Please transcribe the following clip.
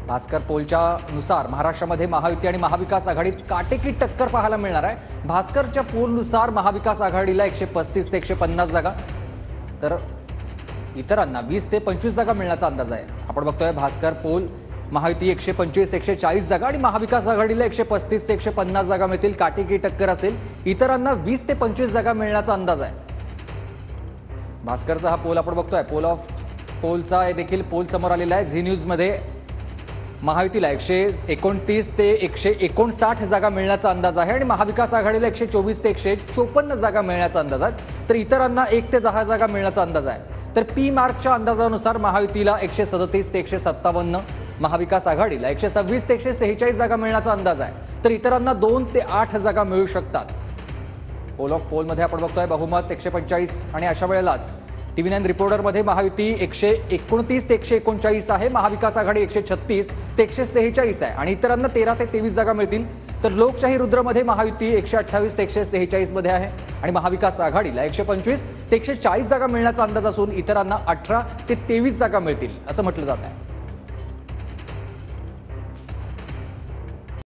भास्कर पोलच्या नुसार महाराष्ट्रामध्ये महायुती आणि महाविकास आघाडीत काटेकी टक्कर पाहायला मिळणार आहे। भास्करच्या पोलनुसार महाविकास आघाडीला 135 ते 150 जागा, तर इतरांना 20 ते 25 जागा मिळण्याचा अंदाज आहे। आपण बघतोय भास्कर पोल महायुती 125 ते 140 जागा आणि महाविकास आघाडीला 135 ते 150 जागा मिळतील। काटेकी टक्कर असेल, इतरांना 20 ते 25 जागा मिळण्याचा अंदाज आहे। भास्करचा हा पोल आपण बघतोय, पोलचा देखील पोल समोर आलेला आहे। झी न्यूज मध्ये महायुतीला 129 ते 159 जागा मिळण्याचा अंदाज आहे आणि महाविकास आघाडीला 124 ते 154 जागा मिळण्याचा अंदाज आहे, तर इतरांना 1 ते 10 जागा मिळण्याचा अंदाज आहे। तर पी मार्कच्या अंदाजानुसार महायुतीला 137 ते 157, महाविकास आघाडीला 126 ते 146 जागा मिळण्याचा अंदाज आहे, तर इतरांना 2 ते 8 जागा मिळू शकतात। पोल ऑफ पोलमध्ये आपण बघतोय बहुमत 145 आणि अशा वेळेलाच TV9 रिपोर्टरमध्ये महायुती 129 ते 139 आहे, महाविकास आघाडी 136 ते 146 आहे आणि इतरांना 13 ते 23 जागा मिळतील। तर लोकशाही रुद्रमध्ये महायुती 128 ते 146 मध्ये आहे आणि महाविकास आघाडीला 125 ते 140 जागा मिळण्याचा अंदाज असून इतरांना 18 ते 23 जागा मिळतील असं म्हटलं जात आहे।